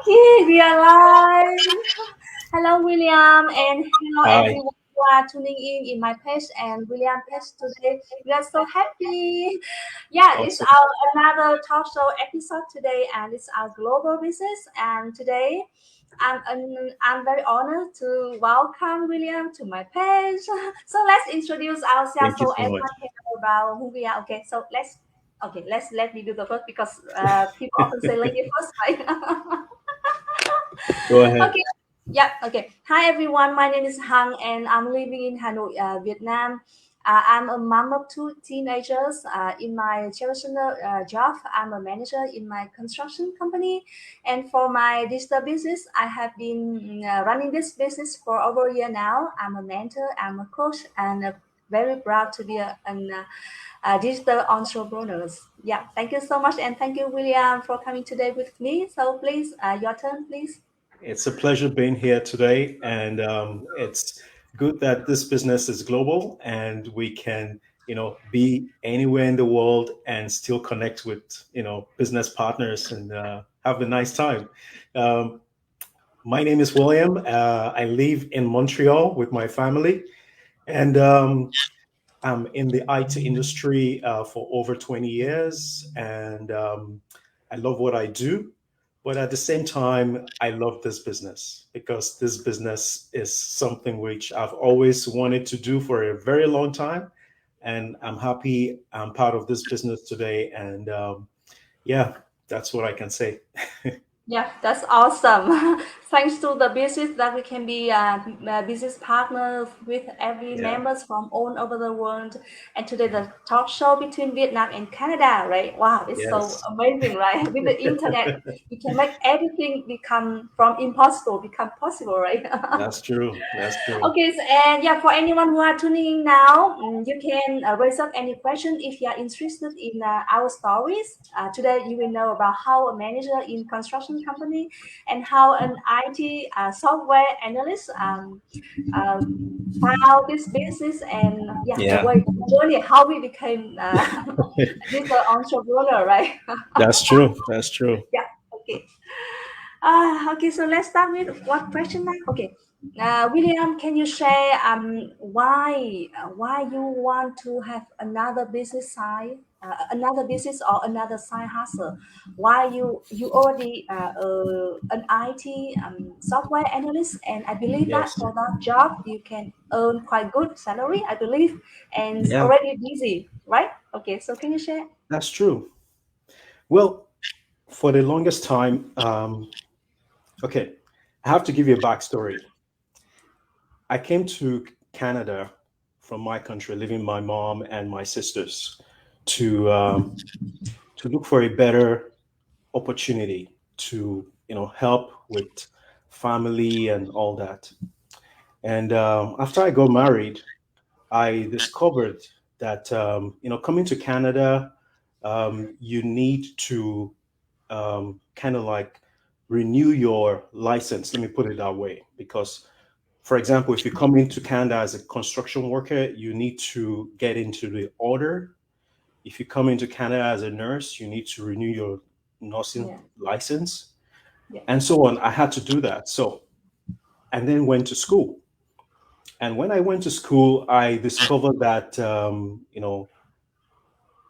Okay, we are live. Hello, William, and hello, Hi. everyone who are tuning in my page and William page today. We are so happy. Yeah, it's Awesome. our another talk show episode today, and it's our global business. And today, I'm very honored to welcome William to my page. So let's introduce ourselves Thank you so so much. everyone can know about who we are. Okay, so let's let me do the first because people often say lady first, right? Go ahead. Okay. Yeah. Okay. Hi everyone. My name is Hang, and I'm living in Ha Noi, Viet Nam. I'm a mom of two teenagers. In my traditional job, I'm a manager in my construction company, and for my digital business, I have been running this business for over a year now. I'm a mentor, I'm a coach, and very proud to be a digital entrepreneur. Yeah. Thank you so much, and thank you, William, for coming today with me. So please, your turn, please. It's a pleasure being here today, and it's good that this business is global and we can, be anywhere in the world and still connect with, business partners and have a nice time. Um, my name is William. I live in Montreal with my family, and I'm in the IT industry for over 20 years, and I love what I do. But at the same time, I love this business because this business is something which I've always wanted to do for a very long time. And I'm happy I'm part of this business today. And yeah, that's what I can say. Yeah, that's awesome. Thanks to the business that we can be business partners with every Yeah. members from all over the world. And today the talk show between Vietnam and Canada, right? Wow, it's so Yes. amazing, right? With the internet, we can make everything become from impossible become possible, right? That's true. That's true. Okay, so, and yeah, for anyone who are tuning in now, you can raise up any question if you are interested in our stories. Today, you will know about how a manager in construction company and how an IT software analyst found this business and yeah, the Yeah. way the journey how we became digital entrepreneur, right? That's true. That's true. Yeah. Okay. Okay, so let's start with what question now? Okay, William, can you share why you want to have another business side, another business or another side hustle? Why you already an IT software analyst, and I believe that Yes. for that job you can earn quite good salary, I believe, and it's Yeah, already busy, right? Okay, so can you share? that's true. Well, for the longest time, okay, I have to give you a backstory. I came to Canada from my country, leaving my mom and my sisters to look for a better opportunity to help with family and all that. And after I got married, I discovered that coming to Canada, you need to kind of like renew your license. Let me put it that way, because for example, if you come into Canada as a construction worker, you need to get into the order. If you come into Canada as a nurse, you need to renew your nursing Yeah, license, yeah, and so on. I had to do that. So, and then went to school. And when I went to school, I discovered that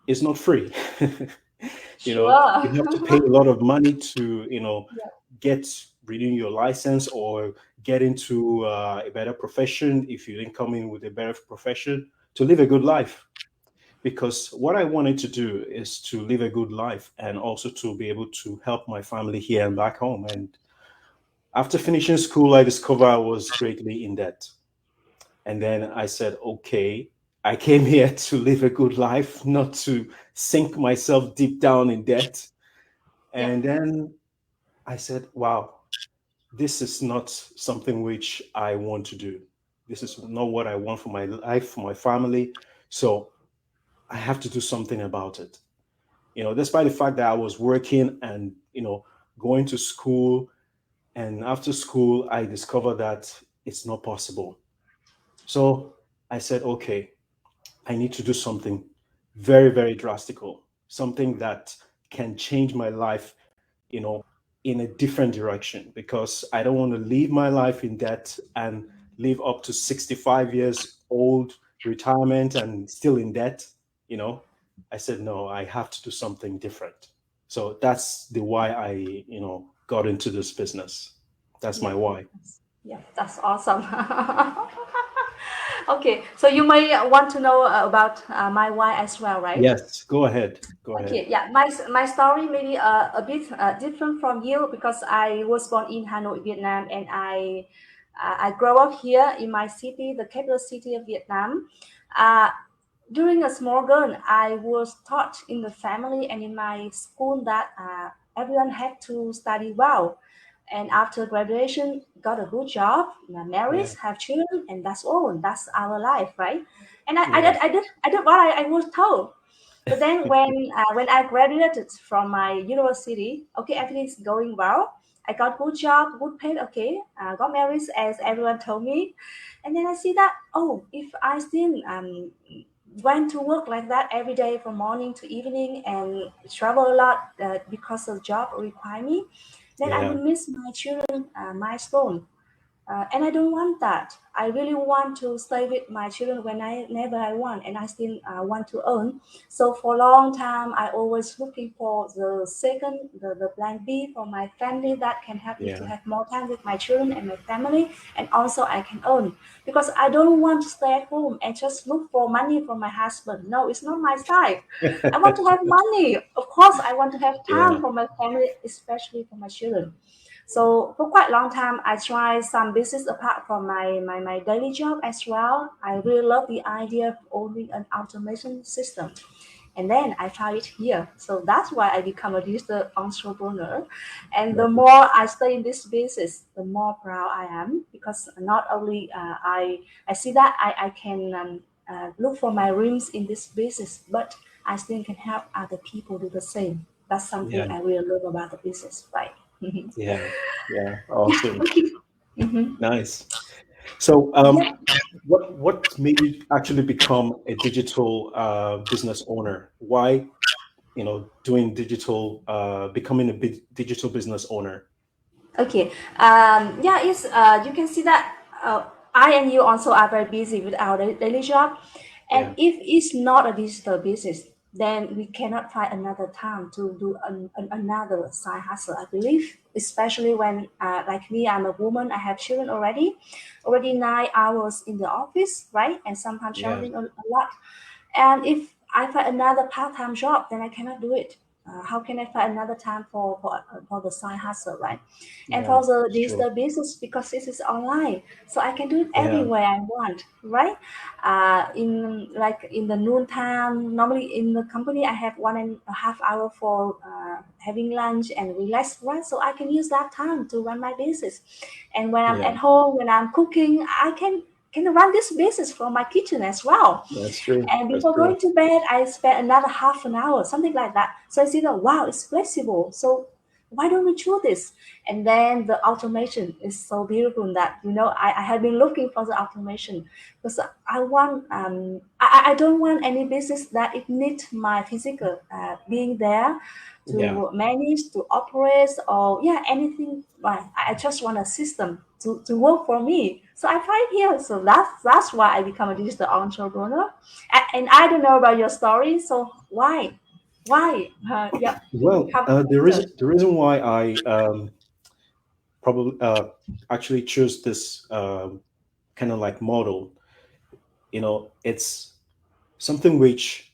it's not free. You sure. have to pay a lot of money to Yeah, get renew your license or get into a better profession if you didn't come in with a better profession to live a good life. Because what I wanted to do is to live a good life and also to be able to help my family here and back home. And after finishing school, I discovered I was greatly in debt. And then I said, okay, I came here to live a good life, not to sink myself deep down in debt. yeah. And then I said, wow, this is not something which I want to do. This is not what I want for my life, for my family. So I have to do something about it. Despite the fact that I was working and, going to school, and after school, I discovered that it's not possible. So I said, okay, I need to do something very, very drastical, something that can change my life, you know, in a different direction because I don't want to leave my life in debt and live up to 65 years old, retirement, and still in debt. You know, I said, no, I have to do something different. So that's the why I, got into this business. That's my Yeah, why. yeah, that's awesome. Okay, so you may want to know about my why as well, right? Yes, go ahead. Go ahead. Okay, yeah, my story maybe a bit different from you because I was born in Ha Noi, Vietnam, and I grew up here in my city, the capital city of Vietnam. Uh, During a small girl, I was taught in the family and in my school that everyone had to study well. And after graduation, got a good job, married, Yeah, have children, and that's all. That's our life, right? And yeah, I did what I was told. But then when I graduated from my university, okay, everything's going well. I got good job, good pay, okay. Got married as everyone told me, and then I see that oh, if I still went to work like that every day from morning to evening and travel a lot because the job require me, then I yeah, would miss my children milestone. And I don't want that. I really want to stay with my children whenever I want, and I still want to earn. So for a long time, I always looking for the second, the plan B for my family that can help me to yeah, have more time with my children and my family, and also I can earn because I don't want to stay at home and just look for money from my husband. No, it's not my style. I want to have money. Of course, I want to have time yeah, for my family, especially for my children. So for quite a long time, I tried some business apart from my daily job as well. I really love the idea of owning an automation system. And then I found it here. So that's why I become a digital entrepreneur. And the yeah, more I stay in this business, the more proud I am because not only I see that I can look for my dreams in this business, but I still can help other people do the same. That's something yeah, I really love about the business, right? yeah, yeah. Yeah. Awesome. Okay. Mm-hmm. Nice. So, Yeah. what made you actually become a digital business owner? Why, doing digital, becoming a digital business owner? Okay. Yeah. It's you can see that I and you also are very busy with our daily job, and Yeah, if it's not a digital business, then we cannot find another time to do another side hustle. I believe, especially when like me, I'm a woman. I have children already 9 hours in the office, right, and sometimes yeah, traveling a lot. And if I find another part-time job, then I cannot do it. How can I find another time for the side hustle, right? And yeah. for the It's true. digital business, because this is online, so I can do it Yeah, anywhere I want, right? In like in the noon time, normally in the company, I have 1.5 hour for having lunch and relax, right? So I can use that time to run my business. And when I'm yeah. at home, when I'm cooking, I can run this business from my kitchen as well. That's true. And That's before true. going to bed, I spend another half an hour, something like that. So I see that, wow, it's flexible. So why don't we choose this? And then the automation is so beautiful in that, I have been looking for the automation because I don't want any business that it needs my physical being there Yeah, to manage, to operate, or yeah, anything. I just want a system to work for me. So I find here. So that's why I become a digital entrepreneur. And I don't know about your story. So why? Why? Yeah, well, become a the digital. reason why I probably actually choose this kind of like model, it's something which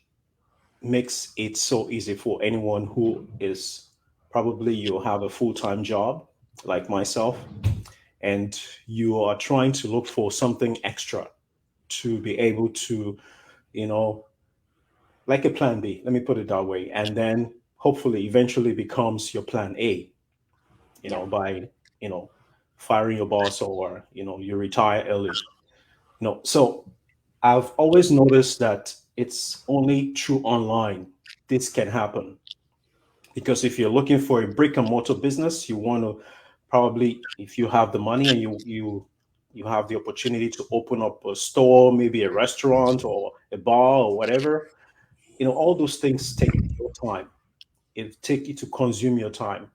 makes it so easy for anyone who is probably you have a full-time job like myself, and you are trying to look for something extra to be able to, you know, like a plan B, let me put it that way, and then hopefully eventually becomes your plan A, Yeah, by, you know, firing your boss, or, you retire early. So I've always noticed that it's only through online this can happen. Because if you're looking for a brick and mortar business, you want to probably, if you have the money and you have the opportunity to open up a store, maybe a restaurant or a bar or whatever, all those things take your time. It take you to consume your time.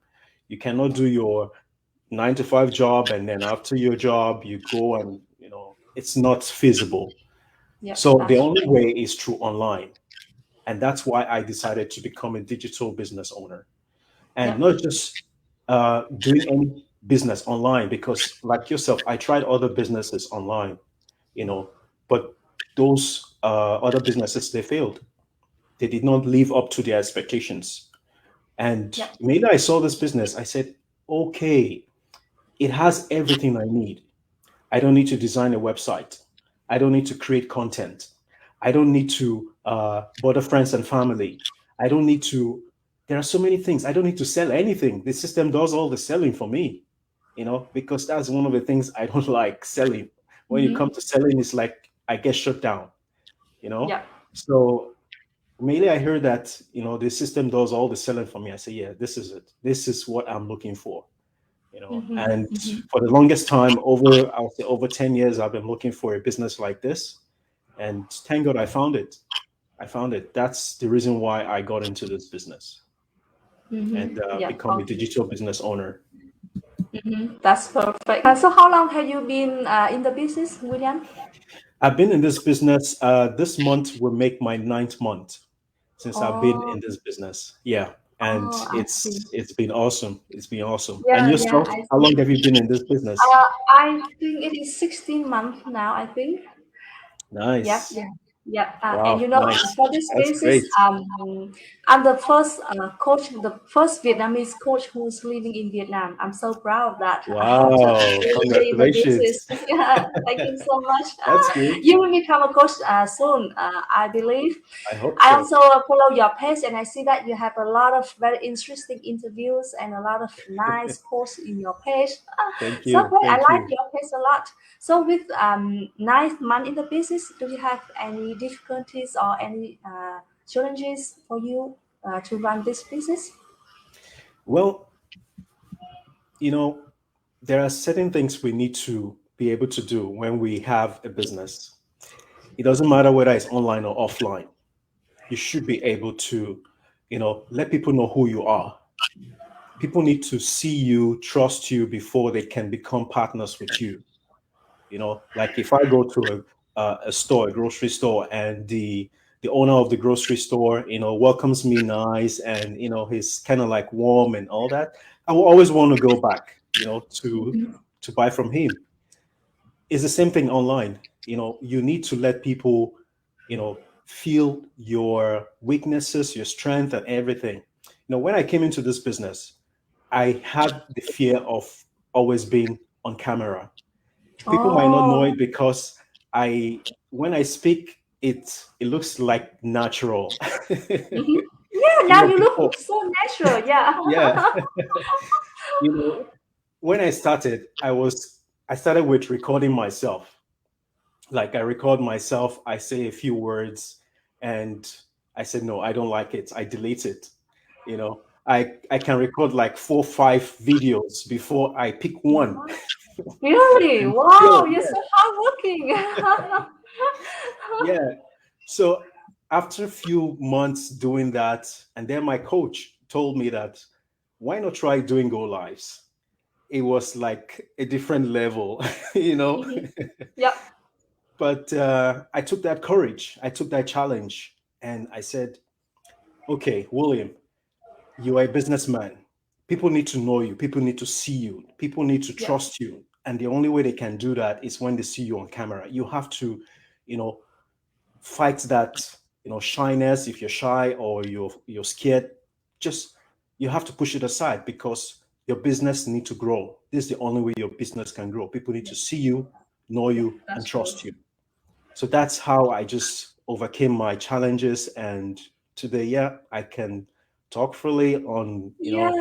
You cannot do your 9 to 5 job and then after your job you go and it's not feasible. Yep, So the that's only true. way is through online, and that's why I decided to become a digital business owner, and Yep, not just doing any business online. Because like yourself, I tried other businesses online, you know, but those other businesses, they failed. They did not live up to their expectations. And yep. maybe I saw this business. I said, okay, it has everything I need. I don't need to design a website. I don't need to create content. I don't need to bother friends and family. I don't need to, there are so many things. I don't need to sell anything. The system does all the selling for me, because that's one of the things I don't like selling. When you come Mm-hmm. to selling, it's like I get shut down, you know? Yep. So mainly I heard that, the system does all the selling for me. I say, yeah, this is it. This is what I'm looking for. Mm-hmm. And Mm-hmm. for the longest time, I would say over 10 years, I've been looking for a business like this. And thank God I found it. I found it. That's the reason why I got into this business Mm-hmm. and Yep. become a Okay. digital business owner. Mm-hmm. That's perfect. So how long have you been in the business, William? I've been in this business. This month will make my ninth month since I've been Oh, in this business. Yeah. And oh, I see. it's been awesome. It's been awesome. And Yeah, yeah, yourself, I how see. long have you been in this business? I think it is 16 months now, I think. Yep, Nice. yeah, yeah. And Wow. Nice. for this That's basis, great. I'm the first coach, the first Vietnamese coach who's living in Vietnam. I'm so proud of that. To Wow. be in the Congratulations. business. Yeah, thank you so much. That's good. You will become a coach soon, I believe. I hope I so. also follow your page, and I see that you have a lot of very interesting interviews and a lot of nice posts in your page. Thank So you. great, I Thank like you. your page a lot. So with ninth month in the business, do you have any difficulties or any challenges for you to run this business? Well, you know, there are certain things we need to be able to do when we have a business. It doesn't matter whether it's online or offline. You should be able to, let people know who you are. People need to see you, trust you before they can become partners with you. Like if I go to a store, a grocery store, and the owner of the grocery store, welcomes me nice, and he's kind of like warm and all that, I will always want to go back, to buy from him. It's the same thing online. You need to let people, feel your weaknesses, your strength, and everything. When I came into this business, I had the fear of always being on camera. People might not know Oh, it because when I speak, it looks like natural. mhm. Yeah. Now you Before, look so natural. Yeah. yeah, you know, when I started with recording myself. Like I record myself, I say a few words, and I said, no, I don't like it. I delete it. I can record like 4, 5 videos before I pick one. Really? And Wow, still, you're so hardworking. yeah. So after a few months doing that, and then my coach told me that why not try doing go lives? It was like a different level, you know. Mhm. Yep. But I took that courage, I took that challenge, and I said, okay, William, you are a businessman. People need to know you. People need to see you. People need to Yep. trust you. And the only way they can do that is when they see you on camera. You have to, you know, fight that, shyness. If you're shy or you're scared, just you have to push it aside because your business need to grow. This is the only way your business can grow. People need to see you, know Yeah, you, and that's true. trust you. So that's how I just overcame my challenges. And today, yeah, I can talk freely on, Yeah.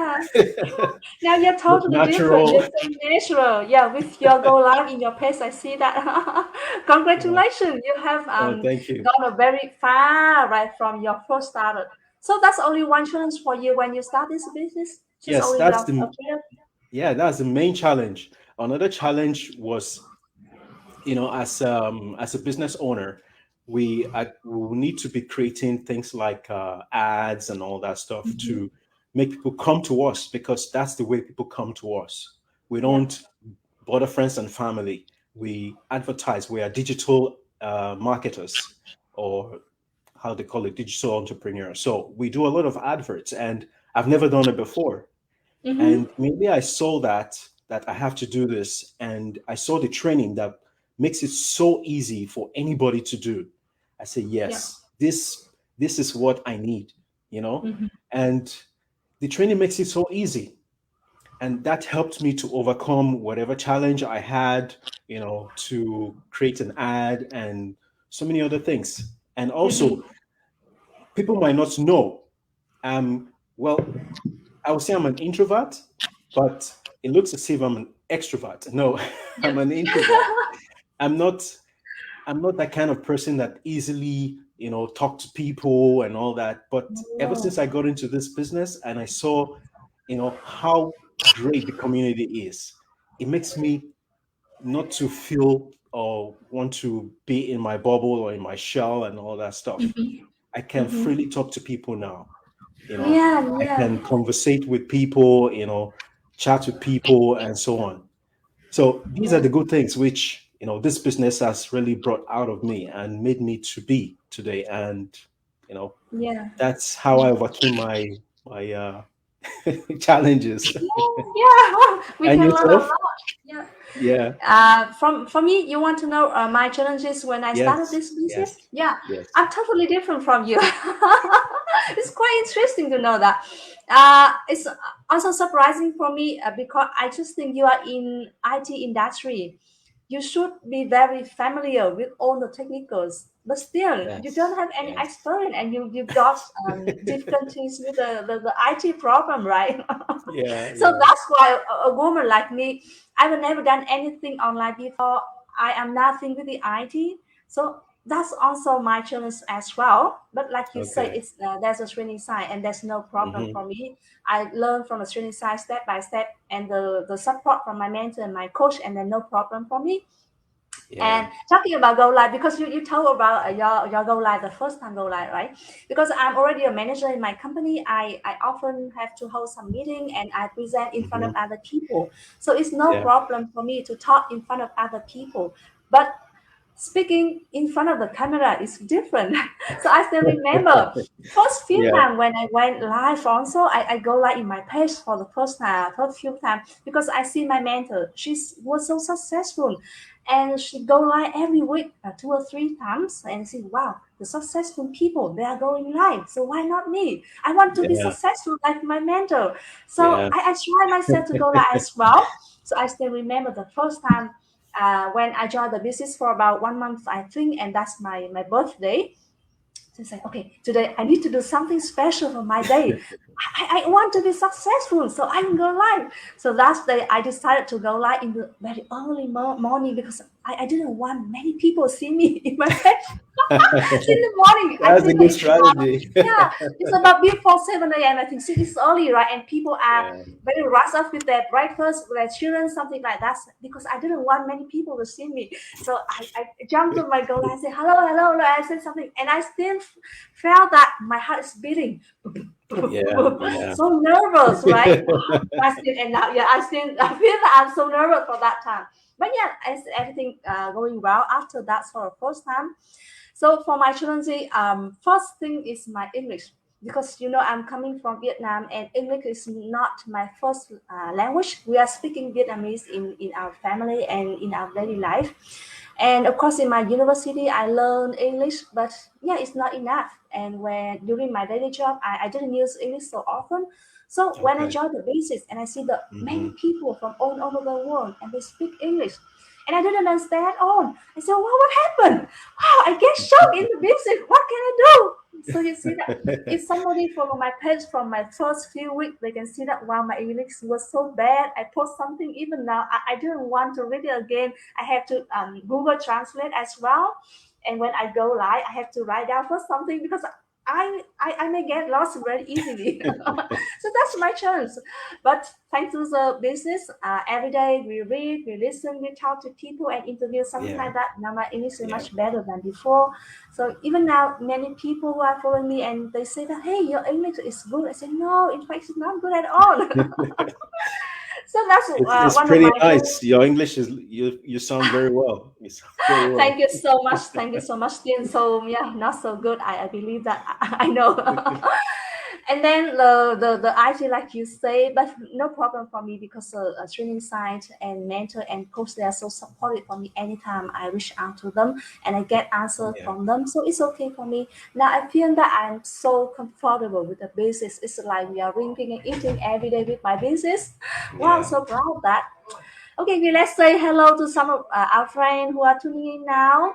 Now you're look totally different. natural. You're so natural. Yeah, with your go live in your page, I see that. Yeah. Congratulations. You have Oh, thank you. gone a very far right from your first started. So that's only one challenge for you when you start this business. Just Yes, only that's the the that's the main challenge. Another challenge was, as a business owner, we need to be creating things like ads and all that stuff Mhm. make people come to us, because that's the way people come to us. We Yeah. don't bother friends and family. We advertise. We are digital marketers, or how they call it, digital entrepreneurs. So we do a lot of adverts, and I've never done it before. And Mm-hmm. maybe I saw that I have to do this, and I saw the training that makes it so easy for anybody to do. I say, Yeah. yes, this is what I need, you know? Mm-hmm. And the training makes it so easy. And that helped me to overcome whatever challenge I had, to create an ad and so many other things. And also, Mm-hmm. people might not know. Well, I would say I'm an introvert, but it looks as if I'm an extrovert. No, I'm Yep. an introvert. I'm not I'm not that kind of person that easily, talk to people and all that. But ever Oh. since I got into this business and I saw, how great the community is, it makes me not to feel or want to be in my bubble or in my shell and all that stuff. Mm-hmm. I can Mm-hmm. freely talk to people now. Yeah, I yeah, can conversate with people, chat with people and so on. So these are yeah, the good things which, this business has really brought out of me and made me to be today. And, you know, yeah. that's how I overcame my challenges. Yeah, we And can learn a yourself? lot. Yeah. Yeah. From me, you want to know my challenges when I started Yes. this business? Yes. Yeah, Yes. I'm totally different from you. It's quite interesting to know that. It's also surprising for me because I just think you are in IT industry. You should be very familiar with all the technicals, but still you don't Yes. have any Yes. experience and you got difficulties with the IT problem, right? Yeah. So Yeah. that's why a woman like me, I have never done anything online before. I am nothing with the IT. So that's also my challenge as well. But like you say, Okay. it's there's a training side and there's no problem Hmm. for me. I learn from the training side step by step and the support from my mentor and my coach, and then no problem for me. Yeah. And talking about go live, because you told about your go live, the first time go live, right? Because I'm already a manager in my company, I often have to hold some meeting and I present in front of Hmm. other people. So it's no Yeah. problem for me to talk in front of other people. But speaking in front of the camera is different. So I still remember first few Yeah. time when I went live also, I go live in my page for the first few times because I see my mentor. She was so successful and she go live every week 2 or 3 times and see, wow, the successful people, they are going live. So why not me? I want to be Yeah. successful like my mentor. So Yeah. I try myself to go live as well. So I still remember the first time when I joined the business for about 1 month, I think, and that's my birthday. So it's like, okay, today I need to do something special for my day. I want to be successful, so I can go live. So last day I decided to go live in the very early morning because I didn't want many people see me in my page in the morning. I That's a think good it's about, strategy. yeah, it's about before 7 a.m. I think so it's early, right? And people are Yeah. very rushed up with their breakfast, with their children, something like that. Because I didn't want many people to see me. So I jumped on my goal. I said, hello, hello, hello. I said something. And I still felt that my heart is beating. Yeah. Yeah. So nervous, right? I still, and now, yeah, I feel that I'm so nervous for that time. But yeah, everything going well after that for the first time. So for my challenge, first thing is my English because I'm coming from Vietnam and English is not my first language. We are speaking Vietnamese in our family and in our daily life. And of course, in my university, I learned English, but yeah, it's not enough. And when during my daily job, I didn't use English so often. So when I Okay. joined the basis and I see the many Hmm. people from all over the world and they speak English, and I didn't understand at all. I said, "Wow, what happened? Wow, I get shocked in the basic. What can I do?" So you see that if somebody follow my page from my first few weeks, they can see that wow, my English was so bad. I post something even now. I didn't want to read it again. I have to Google Translate as well. And when I go live, I have to write down for something because I may get lost very easily. So that's my chance. But thanks to the business, every day we read, we listen, we talk to people and interview, something Yeah, like that. Now my English is yeah. much better than before. So even now, many people who are following me and they say that, hey, your English is good. I say, no, in fact, it's not good at all. So that's It's one of pretty my nice. goals. Your English is you sound very well. You sound very well. Thank you so much. Thank you so much, Still. So yeah, not so good. I believe that. I know. And then the IG, like you say, but no problem for me because a training site and mentor and coach, they are so supportive for me anytime I reach out to them and I get answer Yeah, from them. So it's okay for me. Now I feel that I'm so comfortable with the business. It's like we are drinking and eating every day with my business. Wow, yeah. so proud of that. Okay, let's say hello to some of our friends who are tuning in now.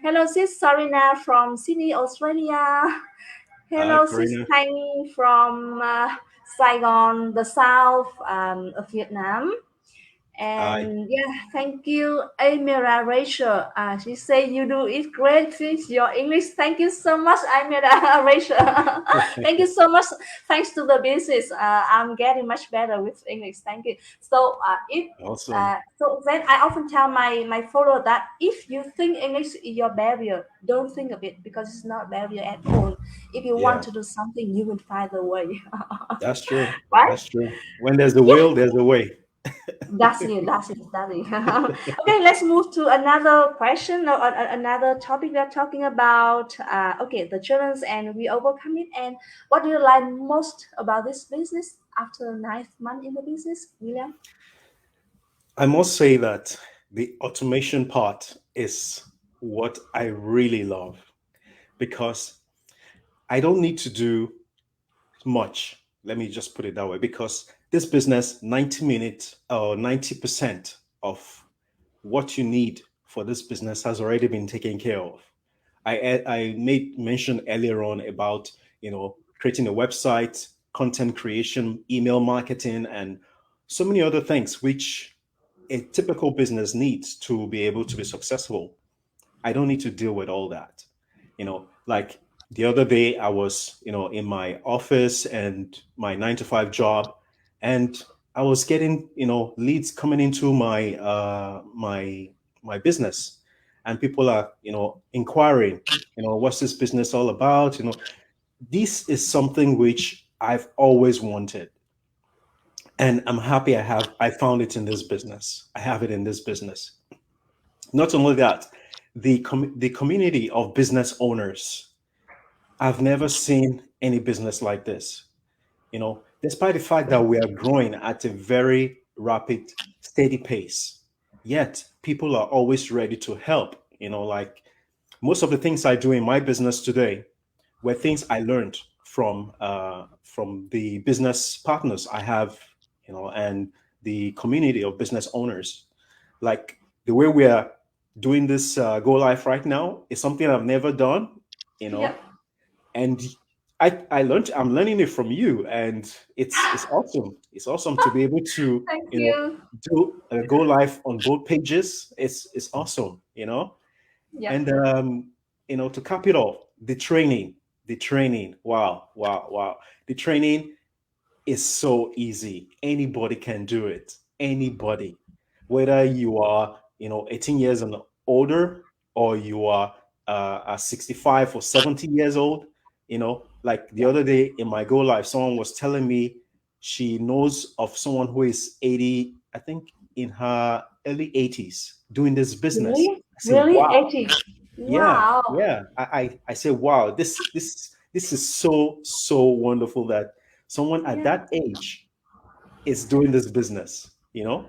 Hello, sis Sarina from Sydney, Australia. Hi, Hello, sis Karina. Tang from Saigon, the south of Vietnam. Hi. And yeah, thank you, Amira Rachel. She say you do it great. Sis. Your English. Thank you so much, Amira Rachel. Thank you so much. Thanks to the business, I'm getting much better with English. Thank you. So if Awesome. so then I often tell my follower that if you think English is your barrier, don't think of it because it's not barrier at all. If you want Yeah, to do something, you will find a way. that's true. Right? That's true. When there's a Yeah. will, there's a way. That's it. That's it. That's it. Okay, let's move to another question or another topic we are talking about. Okay, the challenge and we overcome it. And what do you like most about this business after 9 months in the business, William? I must say that the automation part is what I really love because I don't need to do much. Let me just put it that way because this business, 90 minutes or 90% of what you need for this business has already been taken care of. I made mention earlier on about creating a website, content creation, email marketing, and so many other things which a typical business needs to be able to be successful. I don't need to deal with all that. Like the other day, I was, in my office and my 9 to 5 job, and I was getting, leads coming into my business, and people are, inquiring, what's this business all about? This is something which I've always wanted, and I'm happy I found it in this business. I have it in this business. Not only that, the community of business owners. I've never seen any business like this. Despite the fact that we are growing at a very rapid, steady pace, yet people are always ready to help. Like most of the things I do in my business today were things I learned from the business partners I have, and the community of business owners. Like the way we are doing this go live right now is something I've never done, you Yep. know, and I'm learning it from you, and it's awesome. It's awesome to be able to Thank you. do a go live on both pages. It's awesome, Yep. and to cap it off, the training, wow, wow, wow, the training is so easy. Anybody can do it. Anybody, whether you are 18 years and older, or you are 65 or 70 years old. Like the Yep. other day in my go live, someone was telling me she knows of someone who is 80, I think, in her early 80s, doing this business. Really? I say, Really? wow. 80. Yeah, Wow. yeah. I say, wow, this is so wonderful that someone at Yeah. that age is doing this business, Yeah.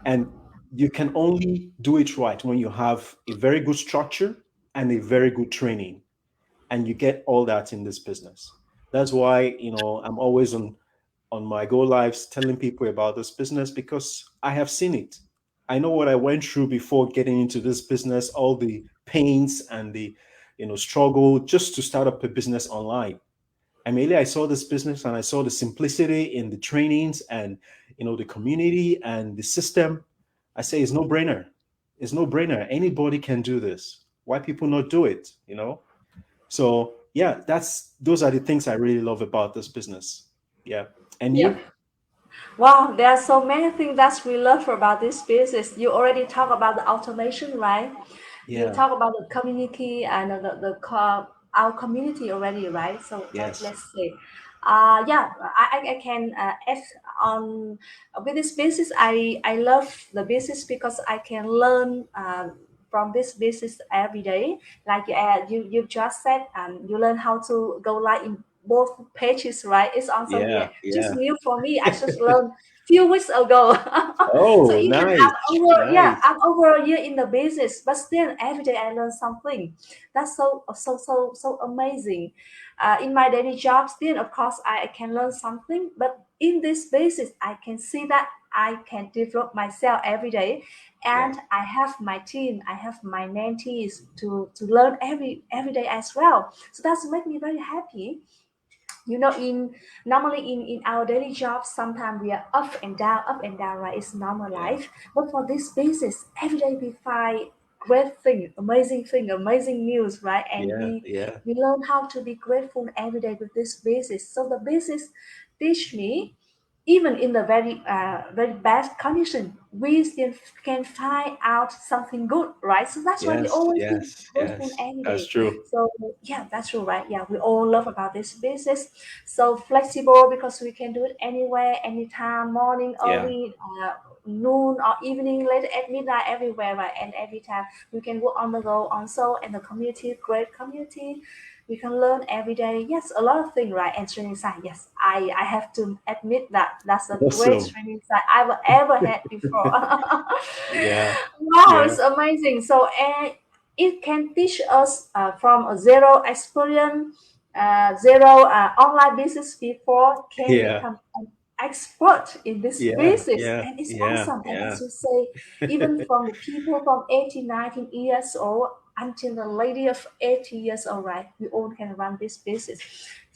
and you can only do it right when you have a very good structure and a very good training, and you get all that in this business. That's why I'm always on my go lives telling people about this business because I have seen it. I know what I went through before getting into this business, all the pains and the struggle just to start up a business online. Immediately I saw this business and I saw the simplicity in the trainings and the community and the system. I say it's no brainer. It's no brainer. Anybody can do this. Why people not do it? So yeah, those are the things I really love about this business. Yeah. And Yep. you? Wow, there are so many things that we love about this business. You already talk about the automation, right? You Yeah. talk about the community and our community already, right? So Yes. let's say, yeah, I can add on with this business. I love the business because I can learn from this business every day. Like you just said, you learn how to go live in both pages, right? It's also Yeah. just Yeah. new for me. I just learned few weeks ago. So Oh, even nice. Nice. I'm over a year in the business, but still every day I learn something. That's so amazing. In my daily job, still of course I can learn something, but in this basis I can see that I can develop myself every day, Yes. and I have my team, I have my mentees to learn every day as well. So that's make me very happy. In normally in our daily jobs sometimes we are up and down, right? It's normal Yeah. life, but for this business every day we find great thing, amazing news, right? And Yeah. Yeah. we learn how to be grateful every day with this business. So the business teach me, even in the very bad condition, we still can find out something good, right? So that's why we Yes. always be Yes. grateful Yes. every That's day. true. So yeah, that's true, right? Yeah, we all love about this business. So flexible because we can do it anywhere, anytime, morning, Yeah. early, noon or evening, late at midnight, everywhere, right? And every time we can work on the go also, and the community, great community. We can learn every day. Yes, a lot of things, right? And training side, yes, I have to admit that that's a great Awesome. training side I've ever had before. Yeah. Wow, Yeah. it's amazing. So it can teach us from a zero experience, zero online business before can Yeah. become an expert in this Yeah. business, Yeah. and it's Yeah. awesome. And as Yeah. you say, even from the people from 18, 19 years old until the lady of 80 years old, right? We all can run this business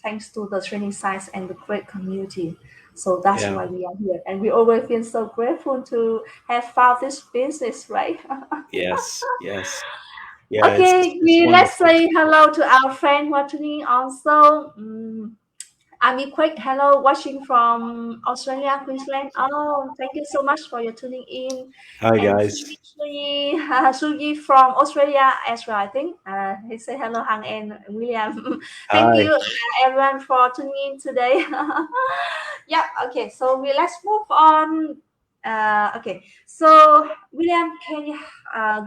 thanks to the training sites and the great community. So that's Yeah. why we are here, and we always feel so grateful to have found this business, right? Yes. Yes. Yeah. Okay, It's let's wonderful. say hello to our friend watching also. Ami quick hello, watching from Australia, Queensland. Oh, thank you so much for your tuning in. Hi And guys. Sugi from Australia as well, I think. He said hello, Hang and William. Thank you, Hi. everyone, for tuning in today. Yeah, okay, so let's move on. Okay, so William, can you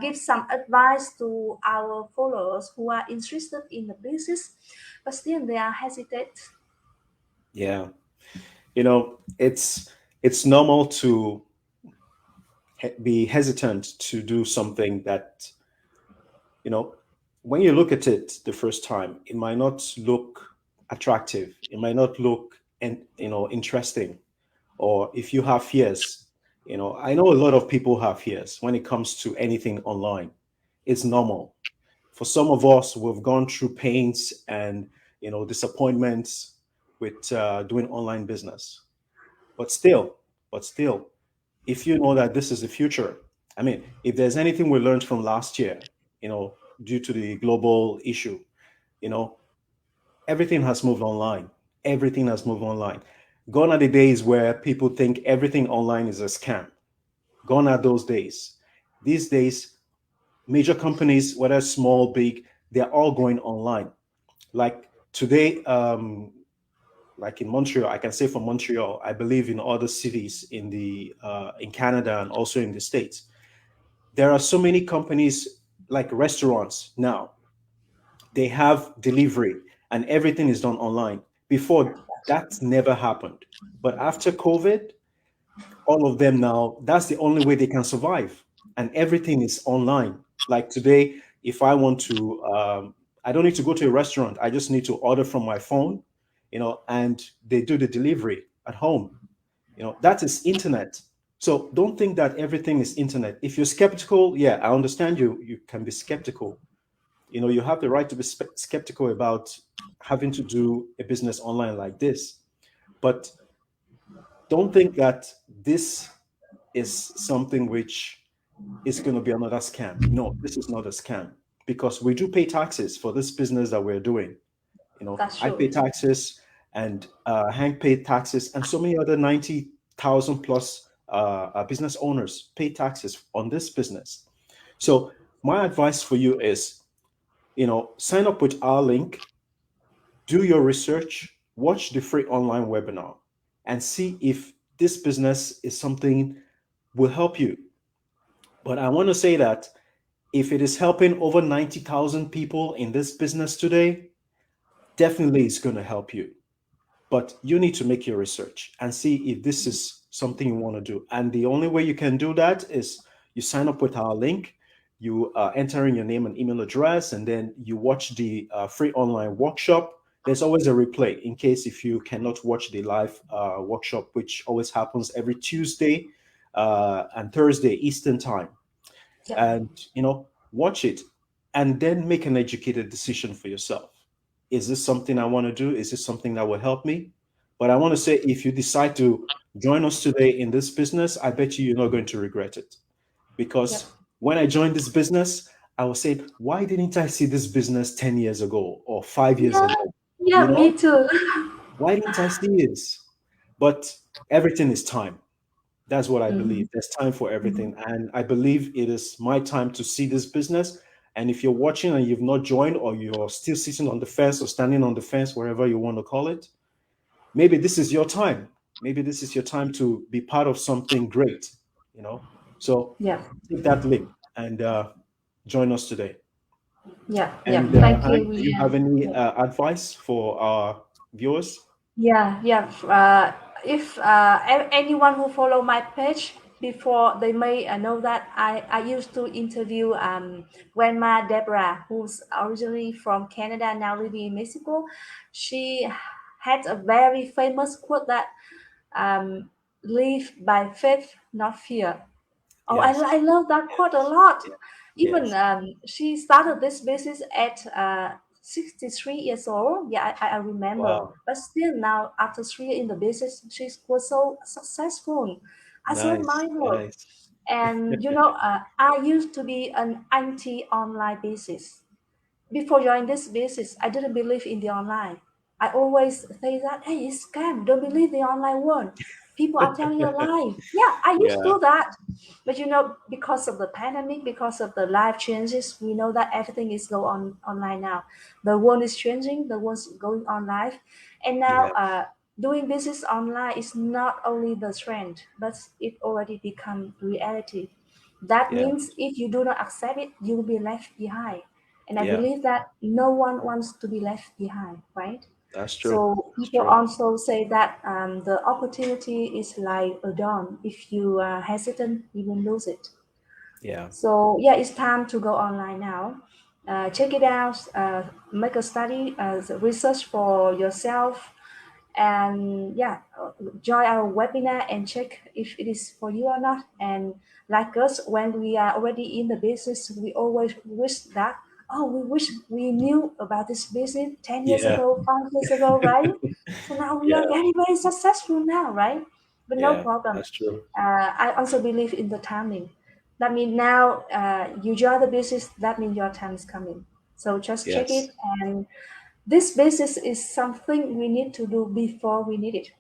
give some advice to our followers who are interested in the business, but still they are hesitant? Yeah. It's normal to be hesitant to do something that, you know, when you look at it the first time, it might not look attractive. It might not look and interesting. Or if you have fears, I know a lot of people have fears when it comes to anything online. It's normal. For some of us, we've gone through pains and disappointments with doing online business. But still, but still, if you know that this is the future, I mean, if there's anything we learned from last year, due to the global issue, you know, everything has moved online. Everything has moved online. Gone are the days where people think everything online is a scam. Gone are those days. These days, major companies, whether small, big, they're all going online. Like today, like in Montreal, I can say for Montreal, I believe in other cities in the in Canada and also in the States, there are so many companies like restaurants now. They have delivery and everything is done online. Before that never happened, but after COVID, all of them now, that's the only way they can survive, and everything is online. Like today, if I want to, I don't need to go to a restaurant. I just need to order from my phone, and they do the delivery at home. That is internet. So don't think that everything is internet. If you're skeptical, yeah, I understand you can be skeptical. You have the right to be skeptical about having to do a business online like this, but don't think that this is something which is going to be another scam. No, this is not a scam, because we do pay taxes for this business that we're doing. That's I pay true. taxes, and Hank paid taxes, and so many other 90,000 plus business owners pay taxes on this business. So my advice for you is, sign up with our link, do your research, watch the free online webinar, and see if this business is something will help you. But I want to say that if it is helping over 90,000 people in this business today, definitely it's going to help you. But you need to make your research and see if this is something you want to do. And the only way you can do that is you sign up with our link, you enter in your name and email address, and then you watch the free online workshop. There's always a replay in case if you cannot watch the live workshop, which always happens every Tuesday and Thursday Eastern time. Yep. And watch it and then make an educated decision for yourself. Is this something I want to do? Is this something that will help me? But I want to say, if you decide to join us today in this business, I bet you're not going to regret it. Yep. Because when I joined this business, I was saying, why didn't I see this business 10 years ago or 5 years Yeah. ago? Yeah. You Me know, too. why didn't I see this? But everything is time. That's what I Mhm. believe. There's time for Mhm. everything. And I believe it is my time to see this business. And if you're watching and you've not joined, or you're still sitting on the fence or standing on the fence, wherever you want to call it, maybe this is your time. Maybe this is your time to be part of something great, you know? So Yeah. take that leap and join us today. Yeah. Yeah. And Thank Hank, you, do you have William. any Yeah. advice for our viewers? Yeah, yeah. If anyone who follow my page before, they may know that I used to interview Grandma Deborah, who's originally from Canada, now living in Mexico. She had a very famous quote that um, live by faith, not fear. Oh, Yes, I love that quote a lot. Even yes. she started this business at 63 years old. Yeah, I remember. Wow. But still now, after 3 years in the business, she was so successful. I so Nice, admire her. nice. And I used to be an anti-online business. Before joining this business, I didn't believe in the online. I always say that, hey, it's scam. Don't believe the online world. People are telling you a lie. Yeah, I used to Yeah, do that. But because of the pandemic, because of the life changes, we know that everything is go on online now. The world is changing. The world's going on live, and now yeah, doing business online is not only the trend, but it already become reality. That yeah, means if you do not accept it, you will be left behind. And I yeah. believe that no one wants to be left behind, right? That's true. So That's people true. also say that the opportunity is like a dawn. If you are hesitant, you will lose it. Yeah, So yeah, it's time to go online now. Check it out. Make a study, research for yourself, and yeah, join our webinar and check if it is for you or not. And like us, when we are already in the business, we always wish that, oh, we wish we knew about this business 10 years yeah, ago, 5 years ago, right? So now we are yeah, very, very successful now, right? But no yeah. problem. That's true. I also believe in the timing. That means now you join the business, that means your time is coming. So just check Yes. it. And this business is something we need to do before we need it.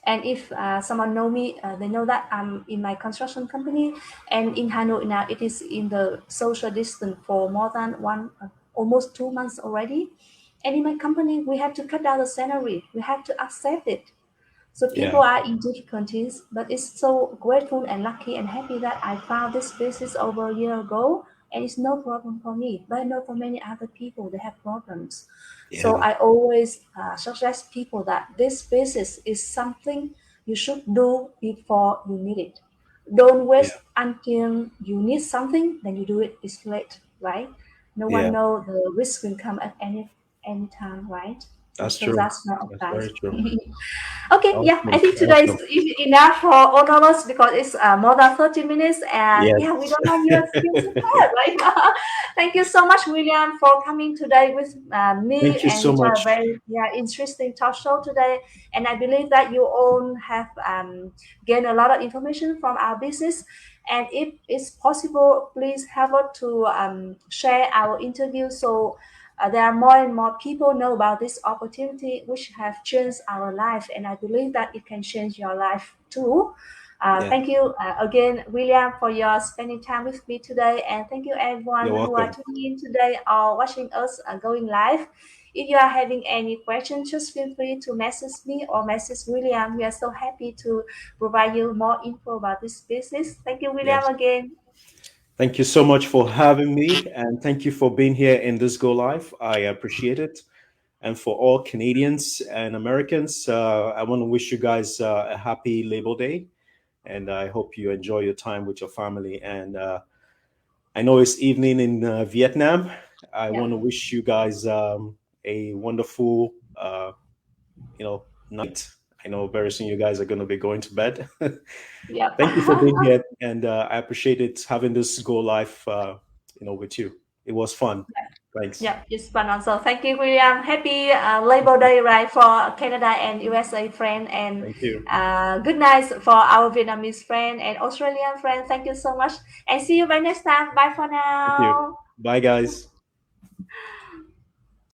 And if someone know me, they know that I'm in my construction company, and in Hanoi now it is in the social distance for more than almost 2 months already. And in my company, we have to cut down the salary. We have to accept it. So people Yeah, are in difficulties, but it's so grateful and lucky and happy that I found this business over a year ago, and it's no problem for me. But I know for many other people they have problems. So yeah, I always suggest people that this business is something you should do before you need it. Don't wait yeah, until you need something, then you do it. It's late, right? No one yeah. know the risk will come at any time, right? That's So true. that's my That's advice. very true. Okay, yeah, I Awesome. think today is Awesome. enough for all of us because it's more than 30 minutes, and Yes. yeah, we don't have your skills prepared, right? Thank you so much, William, for coming today with me, Thank you and so which are much. very interesting talk show today. And I believe that you all have gained a lot of information from our business. And if it's possible, please help us to share our interview so there are more and more people know about this opportunity, which have changed our life, and I believe that it can change your life too. Yeah. Thank you again, William, for your spending time with me today, and thank you You're everyone who are welcome. tuning in today or watching us going live. If you are having any questions, just feel free to message me or message William. We are so happy to provide you more info about this business. Thank you, William, Yes. again. Thank you so much for having me, and thank you for being here in this Go Live. I appreciate it. And for all Canadians and Americans, I want to wish you guys a happy Labor Day, and I hope you enjoy your time with your family. And I know it's evening in Vietnam. I Yeah, want to wish you guys a wonderful, night. I know very soon you guys are going to be going to bed. yep. Thank you for being here, and I appreciate it having this go live, with you. It was fun. Thanks. Yep, it's fun also. Thank you, William. Happy Labor Day, right, for Canada and USA friend, and Thank you. good night for our Vietnamese friend and Australian friend. Thank you so much, and see you by next time. Bye for Thank you. now. Bye, guys.